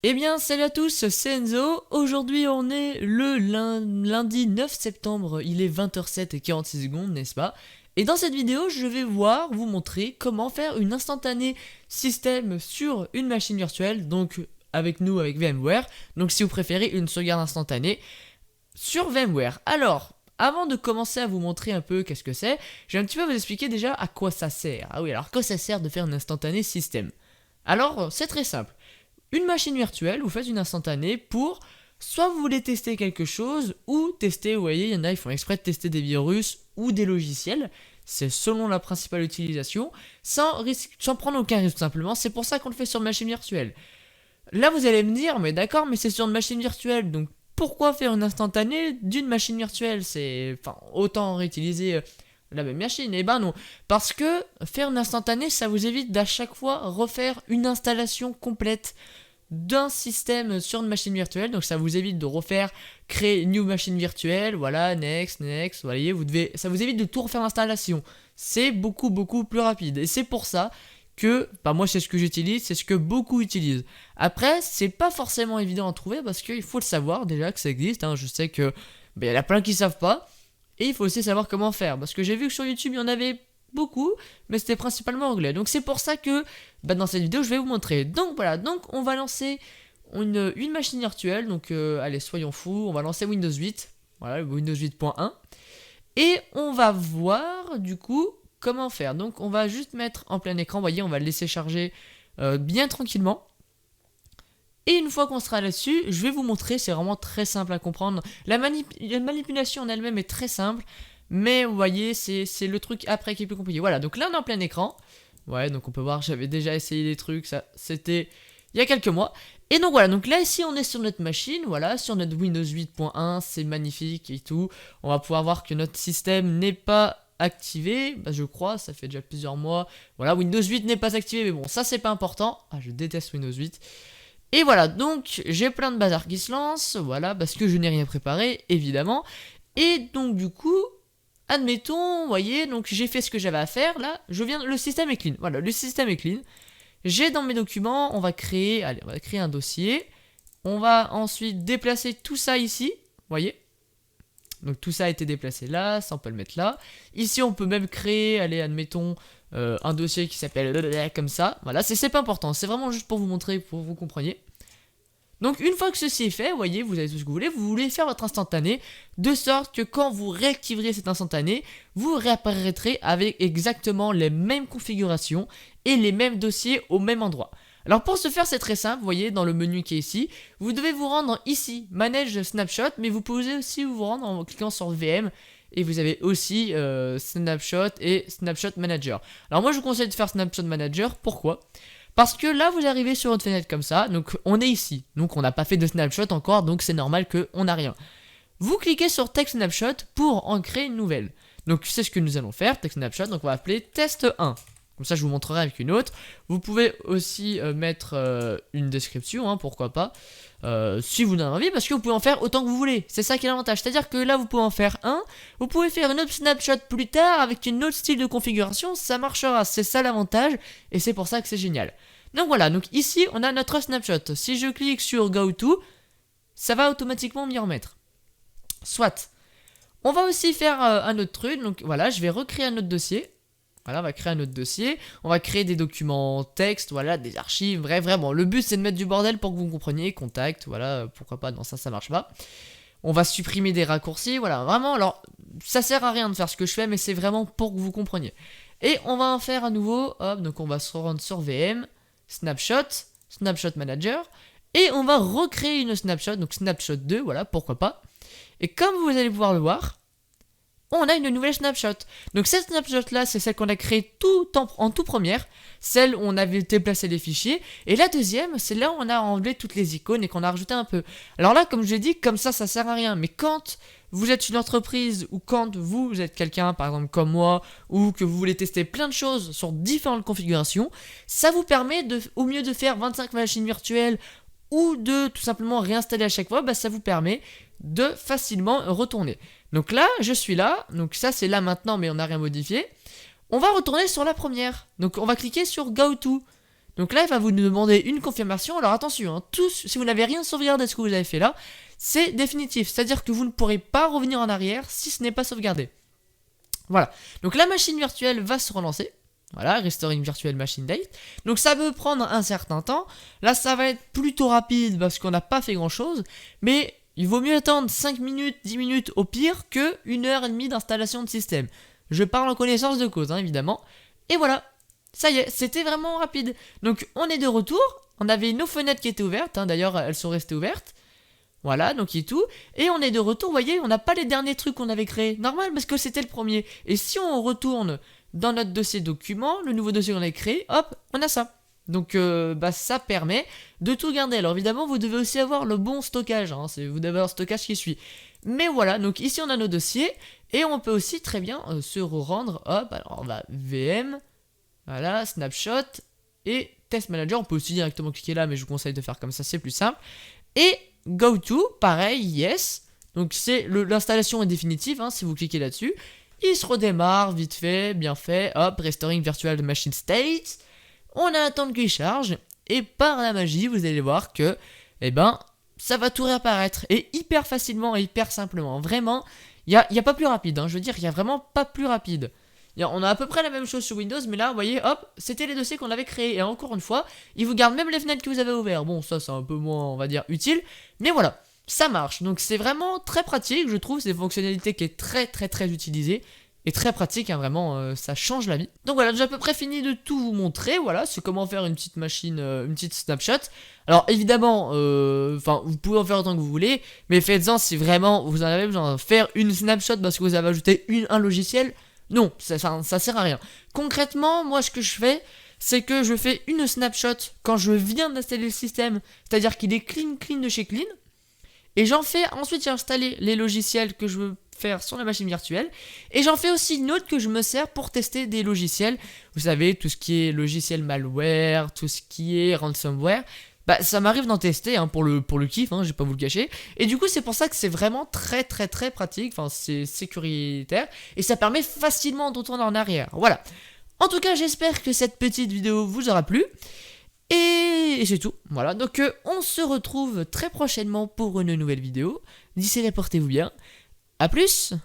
Eh bien, salut à tous, c'est Enzo. Aujourd'hui, on est le lundi 9 septembre. Il est 20h07 et 46 secondes, n'est-ce pas? Et dans cette vidéo, je vais vous montrer comment faire une instantanée système sur une machine virtuelle. Donc, avec nous, avec VMware. Donc, si vous préférez, une sauvegarde instantanée sur VMware. Alors, avant de commencer à vous montrer un peu qu'est-ce que c'est, je vais un petit peu vous expliquer déjà à quoi ça sert. Ah oui, alors, à quoi ça sert de faire une instantanée système? Alors, c'est très simple. Une machine virtuelle, vous faites une instantanée pour soit vous voulez tester quelque chose ou tester, vous voyez, il y en a, ils font exprès de tester des virus ou des logiciels. C'est selon la principale utilisation, sans prendre aucun risque tout simplement. C'est pour ça qu'on le fait sur une machine virtuelle. Là, vous allez me dire, mais d'accord, mais c'est sur une machine virtuelle, donc pourquoi faire une instantanée d'une machine virtuelle? Enfin, autant réutiliser la même machine. Eh ben non, parce que faire une instantanée, ça vous évite d'à chaque fois refaire une installation complète d'un système sur une machine virtuelle. Donc ça vous évite de refaire, créer une new machine virtuelle, voilà, next, next, vous voyez, ça vous évite de tout refaire l'installation. C'est beaucoup plus rapide. Et c'est pour ça que, bah moi c'est ce que j'utilise, c'est ce que beaucoup utilisent. Après, c'est pas forcément évident à trouver parce qu'il faut le savoir déjà que ça existe, hein. Je sais que bah, y en a plein qui savent pas. Et il faut aussi savoir comment faire. Parce que j'ai vu que sur YouTube, il y en avait beaucoup, mais c'était principalement anglais. Donc c'est pour ça que bah, dans cette vidéo, je vais vous montrer. Donc voilà, donc on va lancer une machine virtuelle. Donc allez, soyons fous, on va lancer Windows 8. Voilà, Windows 8.1. Et on va voir du coup comment faire. Donc on va juste mettre en plein écran, vous voyez, on va le laisser charger bien tranquillement. Et une fois qu'on sera là-dessus, je vais vous montrer, c'est vraiment très simple à comprendre. La manipulation en elle-même est très simple, mais vous voyez, c'est le truc après qui est plus compliqué. Voilà, donc là on est en plein écran. Ouais, donc on peut voir, j'avais déjà essayé des trucs, ça c'était il y a quelques mois. Et donc voilà, donc là ici on est sur notre machine, voilà, sur notre Windows 8.1, c'est magnifique et tout. On va pouvoir voir que notre système n'est pas activé, bah, je crois, ça fait déjà plusieurs mois. Voilà, Windows 8 n'est pas activé, mais bon, ça c'est pas important. Ah, je déteste Windows 8. Et voilà, donc j'ai plein de bazar qui se lancent, voilà, parce que je n'ai rien préparé, évidemment. Et donc du coup, admettons, vous voyez, donc j'ai fait ce que j'avais à faire, là, le système est clean, voilà, le système est clean. J'ai dans mes documents, allez, on va créer un dossier. On va ensuite déplacer tout ça ici, vous voyez. Donc tout ça a été déplacé là, ça on peut le mettre là. Ici on peut même créer, allez, admettons, un dossier qui s'appelle comme ça. Voilà, c'est pas important, c'est vraiment juste pour vous montrer, pour que vous compreniez. Donc une fois que ceci est fait, vous voyez, vous avez tout ce que vous voulez faire votre instantané, de sorte que quand vous réactiverez cet instantané, vous réapparaîtrez avec exactement les mêmes configurations et les mêmes dossiers au même endroit. Alors pour ce faire, c'est très simple, vous voyez, dans le menu qui est ici, vous devez vous rendre ici, Manage Snapshot, mais vous pouvez aussi vous rendre en cliquant sur VM, et vous avez aussi Snapshot et Snapshot Manager. Alors moi je vous conseille de faire Snapshot Manager, pourquoi ? Parce que là vous arrivez sur votre fenêtre comme ça, donc on est ici, donc on n'a pas fait de snapshot encore, donc c'est normal qu'on n'a rien. Vous cliquez sur Text Snapshot pour en créer une nouvelle. Donc c'est ce que nous allons faire, Text Snapshot, donc on va appeler test 1. Comme ça je vous montrerai avec une autre. Vous pouvez aussi mettre une description, hein, pourquoi pas, si vous en avez envie, parce que vous pouvez en faire autant que vous voulez. C'est ça qui est l'avantage, c'est-à-dire que là vous pouvez en faire un, vous pouvez faire une autre snapshot plus tard avec une autre style de configuration, ça marchera, c'est ça l'avantage, et c'est pour ça que c'est génial. Donc voilà, donc ici on a notre snapshot. Si je clique sur Go To, ça va automatiquement m'y remettre. Soit. On va aussi faire un autre truc, donc voilà, je vais recréer un autre dossier. Voilà, on va créer un autre dossier, on va créer des documents texte, voilà, des archives, bref, vraiment, le but c'est de mettre du bordel pour que vous compreniez, contact, voilà, pourquoi pas, non ça marche pas. On va supprimer des raccourcis, voilà, vraiment, alors, ça sert à rien de faire ce que je fais, mais c'est vraiment pour que vous compreniez. Et on va en faire à nouveau, hop, donc on va se rendre sur VM, Snapshot, Snapshot Manager, et on va recréer une snapshot, donc Snapshot 2, voilà, pourquoi pas. Et comme vous allez pouvoir le voir, on a une nouvelle snapshot. Donc cette snapshot là, c'est celle qu'on a créée en tout première, celle où on avait déplacé les fichiers, et la deuxième, c'est là où on a enlevé toutes les icônes et qu'on a rajouté un peu. Alors là, comme je l'ai dit, comme ça sert à rien, mais quand vous êtes une entreprise ou quand vous êtes quelqu'un, par exemple comme moi, ou que vous voulez tester plein de choses sur différentes configurations, ça vous permet au mieux de faire 25 machines virtuelles ou de tout simplement réinstaller à chaque fois, bah ça vous permet de facilement retourner. Donc là, je suis là, donc ça c'est là maintenant mais on n'a rien modifié. On va retourner sur la première, donc on va cliquer sur Go To. Donc là, il va vous demander une confirmation. Alors attention, hein, si vous n'avez rien sauvegardé de ce que vous avez fait là, c'est définitif. C'est-à-dire que vous ne pourrez pas revenir en arrière si ce n'est pas sauvegardé. Voilà. Donc la machine virtuelle va se relancer. Voilà, Restoring Virtual Machine Date. Donc ça peut prendre un certain temps. Là, ça va être plutôt rapide parce qu'on n'a pas fait grand-chose. Mais il vaut mieux attendre 5 minutes, 10 minutes au pire que 1h30 d'installation de système. Je parle en connaissance de cause, hein, évidemment. Et voilà. Ça y est, c'était vraiment rapide. Donc on est de retour, on avait nos fenêtres qui étaient ouvertes, hein, d'ailleurs elles sont restées ouvertes. Voilà, donc il y a tout. Et on est de retour, vous voyez, on n'a pas les derniers trucs qu'on avait créés. Normal, parce que c'était le premier. Et si on retourne dans notre dossier document, le nouveau dossier qu'on a créé, hop, on a ça. Donc ça permet de tout garder. Alors évidemment, vous devez aussi avoir le bon stockage, hein, vous devez avoir le stockage qui suit. Mais voilà, donc ici on a nos dossiers, et on peut aussi très bien se rendre, hop, alors on va VM... Voilà, snapshot et test manager. On peut aussi directement cliquer là, mais je vous conseille de faire comme ça, c'est plus simple. Et go to, pareil, yes. Donc l'installation est définitive, hein, si vous cliquez là-dessus. Il se redémarre, vite fait, bien fait. Hop, Restoring Virtual Machine State. On a un temps qu'il charge. Et par la magie, vous allez voir que, ça va tout réapparaître. Et hyper facilement et hyper simplement. Vraiment, il n'y a pas plus rapide. Hein, je veux dire, il n'y a vraiment pas plus rapide. On a à peu près la même chose sur Windows, mais là, vous voyez, hop, c'était les dossiers qu'on avait créés. Et encore une fois, il vous garde même les fenêtres que vous avez ouvertes. Bon, ça, c'est un peu moins, on va dire, utile. Mais voilà, ça marche. Donc, c'est vraiment très pratique, je trouve. C'est une fonctionnalité qui est très, très, très utilisée. Et très pratique, hein, vraiment, ça change la vie. Donc voilà, j'ai à peu près fini de tout vous montrer. Voilà, c'est comment faire une petite machine, une petite snapshot. Alors, évidemment, vous pouvez en faire autant que vous voulez. Mais faites-en si vraiment vous en avez besoin de faire une snapshot parce que vous avez ajouté un logiciel. Non, ça sert à rien. Concrètement, moi ce que je fais, c'est que je fais une snapshot quand je viens d'installer le système, c'est-à-dire qu'il est clean de chez clean, et ensuite j'ai installé les logiciels que je veux faire sur la machine virtuelle, et j'en fais aussi une autre que je me sers pour tester des logiciels, vous savez, tout ce qui est logiciel malware, tout ce qui est ransomware. Ça m'arrive d'en tester, hein, pour le kiff, hein, je vais pas vous le cacher. Et du coup, c'est pour ça que c'est vraiment très très très pratique, enfin c'est sécuritaire, et ça permet facilement de retourner en arrière. Voilà. En tout cas, j'espère que cette petite vidéo vous aura plu. Et c'est tout. Voilà, donc on se retrouve très prochainement pour une nouvelle vidéo. D'ici là, portez-vous bien. A plus!